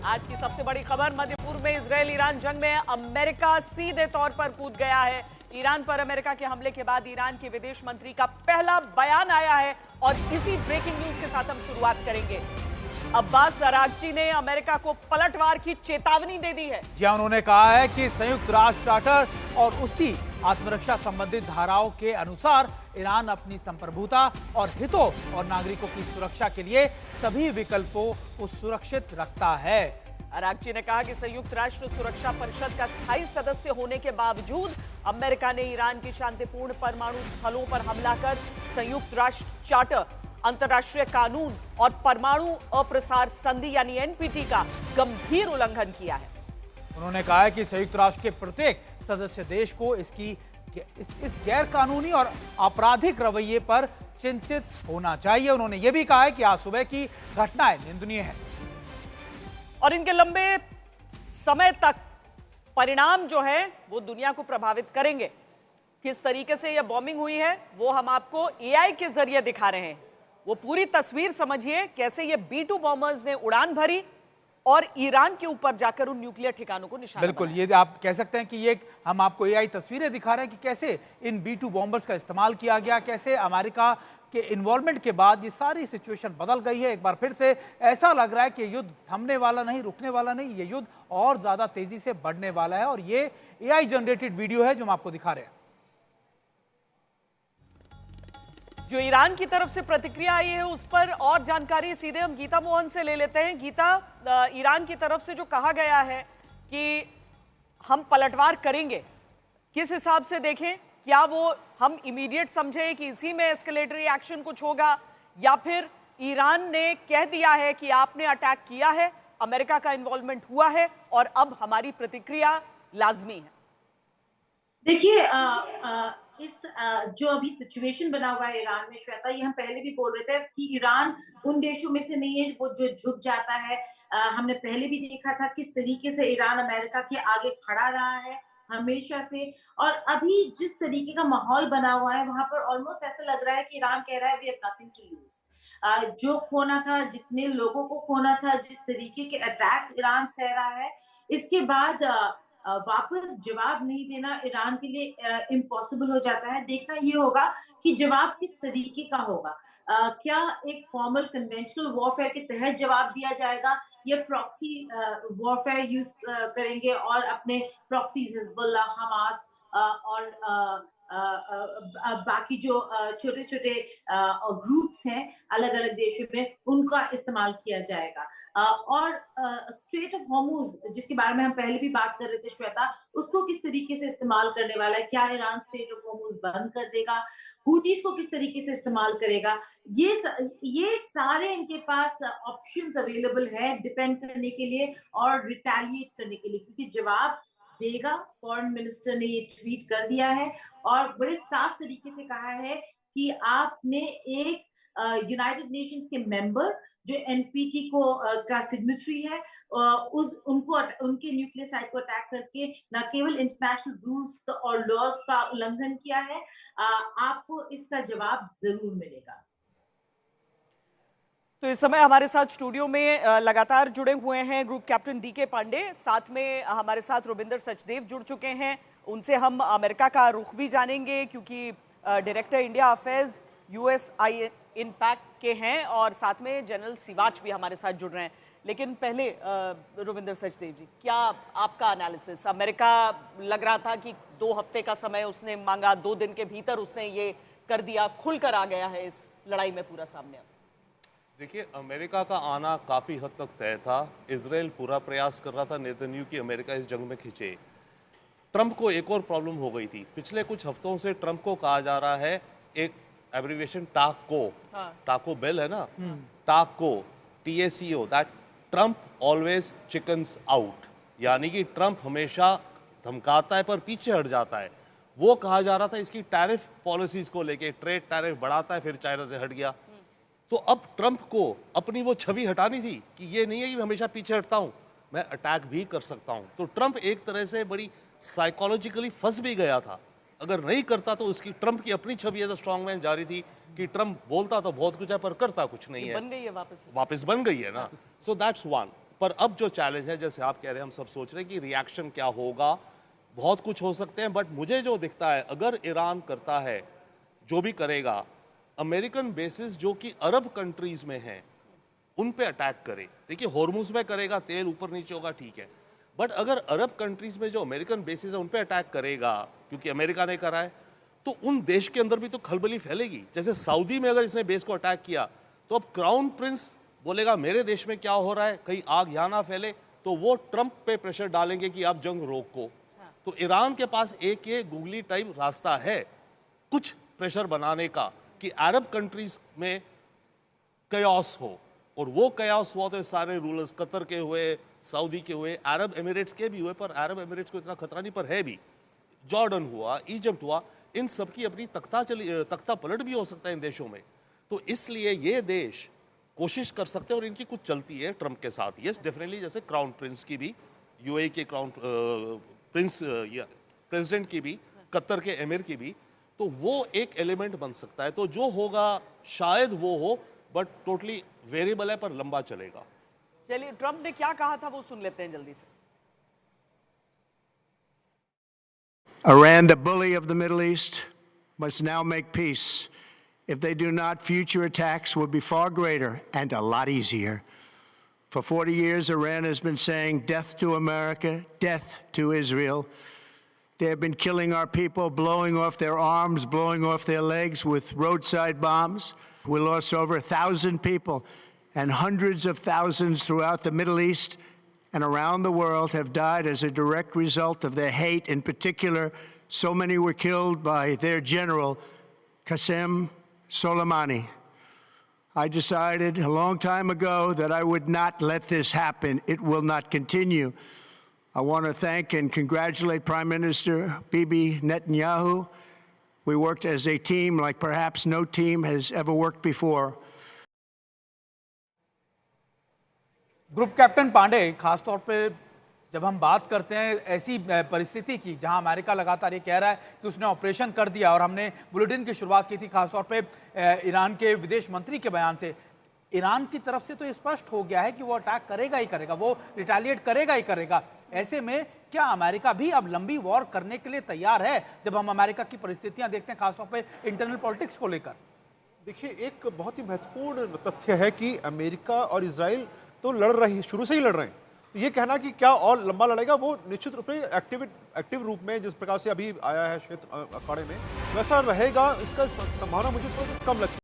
आज की सबसे बड़ी खबर, मध्य पूर्व में इजरायल ईरान जंग में अमेरिका सीधे तौर पर कूद गया है। ईरान पर अमेरिका के हमले के बाद ईरान के विदेश मंत्री का पहला बयान आया है और इसी ब्रेकिंग न्यूज के साथ हम शुरुआत करेंगे। अब्बास अरागची ने अमेरिका को पलटवार की चेतावनी दे दी है। जी, उन्होंने कहा है कि संयुक्त राष्ट्र चार्टर और उसकी आत्मरक्षा संबंधित धाराओं के अनुसार ईरान अपनी संप्रभुता और हितों और नागरिकों की सुरक्षा के लिए सभी विकल्पों को सुरक्षित रखता है। अरागची ने कहा कि संयुक्त राष्ट्र सुरक्षा परिषद का स्थायी सदस्य होने के बावजूद अमेरिका ने ईरान की शांतिपूर्ण परमाणु स्थलों पर हमला कर संयुक्त राष्ट्र चार्टर, अंतर्राष्ट्रीय कानून और परमाणु अप्रसार संधि यानी एनपीटी का गंभीर उल्लंघन किया है। उन्होंने कहा है कि संयुक्त राष्ट्र के प्रत्येक सदस्य देश को इस गैर कानूनी और आपराधिक रवैये पर चिंतित होना चाहिए। उन्होंने यह भी कहा है कि आज सुबह की घटनाएं निंदनीय है और इनके लंबे समय तक परिणाम जो है वो दुनिया को प्रभावित करेंगे। किस तरीके से यह बॉम्बिंग हुई है वो हम आपको एआई के जरिए दिखा रहे हैं। वो पूरी तस्वीर समझिए, कैसे ये B-2 बॉम्बर्स ने उड़ान भरी और ईरान के ऊपर जाकर उन न्यूक्लियर ठिकानों को निशाना बिल्कुल, ये आप कह सकते हैं कि ये हम आपको एआई तस्वीरें दिखा रहे हैं कि कैसे इन B-2 बॉम्बर्स का इस्तेमाल किया गया, कैसे अमेरिका के इन्वॉल्वमेंट के बाद ये सारी सिचुएशन बदल गई है। एक बार फिर से ऐसा लग रहा है कि युद्ध थमने वाला नहीं, रुकने वाला नहीं, ये युद्ध और ज्यादा तेजी से बढ़ने वाला है। और ये एआई जनरेटेड वीडियो है जो हम आपको दिखा रहे हैं। जो ईरान की तरफ से प्रतिक्रिया आई है उस पर और जानकारी सीधे हम गीता मोहन से ले लेते हैं। गीता, ईरान की तरफ से जो कहा गया है कि हम पलटवार करेंगे, किस हिसाब से देखें? क्या वो हम इमीडिएट समझे कि इसी में एस्केलेटरी एक्शन कुछ होगा, या फिर ईरान ने कह दिया है कि आपने अटैक किया है, अमेरिका का इन्वॉल्वमेंट हुआ है और अब हमारी प्रतिक्रिया लाजमी है? देखिए, जो अभी सिचुएशन बना हुआ है ईरान में, श्वेता, ये हम पहले भी बोल रहे थे कि ईरान उन देशों में से नहीं है वो जो झुक जाता है। हमने पहले भी देखा था किस तरीके से ईरान अमेरिका के आगे खड़ा रहा है हमेशा से। और अभी जिस तरीके का माहौल बना हुआ है वहां पर ऑलमोस्ट ऐसा लग रहा है कि ईरान कह रहा है we have nothing to lose. जो खोना था, जितने लोगों को खोना था, जिस तरीके के अटैक्स ईरान सह रहा है, इसके बाद वापस जवाब नहीं देना ईरान के लिए इम्पॉसिबल हो जाता है। देखना ये होगा कि जवाब किस तरीके का होगा। क्या एक फॉर्मल कन्वेंशनल वॉरफेयर के तहत जवाब दिया जाएगा या प्रॉक्सी वॉरफेयर यूज करेंगे और अपने प्रॉक्सीज हिजबुल्लाह, हमास और बाकी जो छोटे छोटे ग्रुप्स हैं अलग अलग देशों में, उनका इस्तेमाल किया जाएगा। और स्ट्रेट ऑफ हॉर्मुज, जिसके बारे में हम पहले भी बात कर रहे थे श्वेता, उसको किस तरीके से इस्तेमाल करने वाला है? क्या ईरान स्ट्रेट ऑफ हॉर्मुज बंद कर देगा? हूतीस को किस तरीके से इस्तेमाल करेगा? ये सारे इनके पास ऑप्शंस अवेलेबल है डिफेंड करने के लिए और रिटेलिएट करने के लिए, क्योंकि जवाब देगा। फॉरेन मिनिस्टर ने ये ट्वीट कर दिया है और बड़े साफ तरीके से कहा है कि आपने एक यूनाइटेड नेशंस के मेंबर जो एनपीटी को का सिग्नेटरी है, उनको उनके न्यूक्लियर साइट को अटैक करके न केवल इंटरनेशनल रूल्स और लॉज का उल्लंघन किया है, आपको इसका जवाब जरूर मिलेगा। तो इस समय हमारे साथ स्टूडियो में लगातार जुड़े हुए हैं ग्रुप कैप्टन डीके पांडे, साथ में हमारे साथ रुबिंदर सचदेव जुड़ चुके हैं। उनसे हम अमेरिका का रुख भी जानेंगे क्योंकि director India affairs USI impact के हैं और साथ में जनरल सिवाच भी हमारे साथ जुड़ रहे हैं। लेकिन पहले रुबिंदर सचदेव जी, क्या आपका एनालिसिस? अमेरिका लग रहा था कि 2 हफ्ते का समय उसने मांगा, 2 दिन के भीतर उसने ये कर दिया, खुलकर आ गया है इस लड़ाई में पूरा सामने। देखिए, अमेरिका का आना काफ़ी हद तक तय था। इजराइल पूरा प्रयास कर रहा था नेतन्याहू की अमेरिका इस जंग में खींचे। ट्रंप को एक और प्रॉब्लम हो गई थी। पिछले कुछ हफ्तों से ट्रंप को कहा जा रहा है, एक एब्रिविएशन टाको बेल है ना, टाको, TACO, that Trump always chickens out, यानी कि ट्रंप हमेशा धमकाता है पर पीछे हट जाता है। वो कहा जा रहा था इसकी टैरिफ पॉलिसीज को लेके, ट्रेड टैरिफ बढ़ाता है फिर चाइना से हट गया। तो अब ट्रंप को अपनी वो छवि हटानी थी कि ये नहीं है कि मैं हमेशा पीछे हटता हूं, मैं अटैक भी कर सकता हूं। तो ट्रंप एक तरह से बड़ी साइकोलॉजिकली फंस भी गया था। अगर नहीं करता तो उसकी, ट्रंप की अपनी छवि एज अ स्ट्रॉन्ग मैन जारी थी कि ट्रंप बोलता तो बहुत कुछ है पर करता कुछ नहीं है। बन गई है, वापस बन गई है ना। So that's one. पर अब जो चैलेंज है, जैसे आप कह रहे हैं, हम सब सोच रहे हैं कि रिएक्शन क्या होगा, बहुत कुछ हो सकते हैं, बट मुझे जो दिखता है, अगर ईरान करता है जो भी करेगा, अमेरिकन बेसिस जो कि अरब कंट्रीज में हैं उन पे अटैक करे। देखिए हॉर्मुज में करेगा, तेल ऊपर नीचे होगा, ठीक है, बट अगर अरब कंट्रीज में जो अमेरिकन बेसिस है उन पे अटैक करेगा, क्योंकि अमेरिका ने करा है, तो उन देश के अंदर भी तो खलबली फैलेगी। जैसे सऊदी में अगर इसने बेस को अटैक किया तो अब क्राउन प्रिंस बोलेगा मेरे देश में क्या हो रहा है, कहीं आग यहाँ ना फैले, तो वो ट्रंप पे प्रेशर डालेंगे कि आप जंग रोको। तो ईरान के पास एक ये गूगली टाइप रास्ता है कुछ प्रेशर बनाने का कि अरब कंट्रीज में कयास हो, और वो कयास हुआ तो सारे रूलर्स, कतर के हुए, सऊदी के हुए, अरब एमिरेट्स के भी हुए, पर अरब एमिरेट्स को इतना खतरा नहीं, पर है भी, जॉर्डन हुआ, इजिप्ट हुआ, इन सब की अपनी तख्ता पलट भी हो सकता है इन देशों में। तो इसलिए ये देश कोशिश कर सकते हैं, और इनकी कुछ चलती है ट्रंप के साथ, यस डेफिनेटली, जैसे क्राउन प्रिंस की भी, यूएई के क्राउन प्रिंस प्रेसिडेंट की भी, कतर के एमिर की भी, तो वो एक एलिमेंट बन सकता है। तो जो होगा शायद वो हो, बट टोटली वेरिएबल है, पर लंबा चलेगा। चलिए, ट्रंप ने क्या कहा था वो सुन लेते हैं जल्दी से। Iran, the bully of the Middle East, must now make peace. If they do not, future attacks will be far greater and a lot easier. For 40 years, Iran has been saying death to America, death to Israel. They have been killing our people, blowing off their arms, blowing off their legs with roadside bombs. We lost over 1,000 people, and hundreds of thousands throughout the Middle East and around the world have died as a direct result of their hate. In particular, so many were killed by their general, Qasem Soleimani. I decided a long time ago that I would not let this happen. It will not continue. I want to thank and congratulate Prime Minister Bibi Netanyahu. We worked as a team like perhaps no team has ever worked before. Group captain Pandey, खासतौर पे जब हम बात करते हैं ऐसी परिस्थिति की जहां अमेरिका लगातार ये कह रहा है कि उसने ऑपरेशन कर दिया, और हमने बुलेटिन की शुरुआत की थी खासतौर पे ईरान के विदेश मंत्री के बयान से, ईरान की तरफ से तो ये स्पष्ट हो गया है कि वो अटैक करेगा ही करेगा, वो रिटेलिएट करेगा ही करेगा। ऐसे में क्या अमेरिका भी अब लंबी वॉर करने के लिए तैयार है, जब हम अमेरिका की परिस्थितियां देखते हैं खासतौर पे इंटरनल पॉलिटिक्स को लेकर? देखिए, एक बहुत ही महत्वपूर्ण तथ्य है कि अमेरिका और इजराइल तो लड़ रही, शुरू से ही लड़ रहे हैं। तो ये कहना कि क्या और लंबा लड़ेगा, वो निश्चित रूप से एक्टिव रूप में जिस प्रकार से अभी आया है क्षेत्र अखाड़े में, वैसा रहेगा, इसका संभावना मुझे थोड़ा कम लगती है।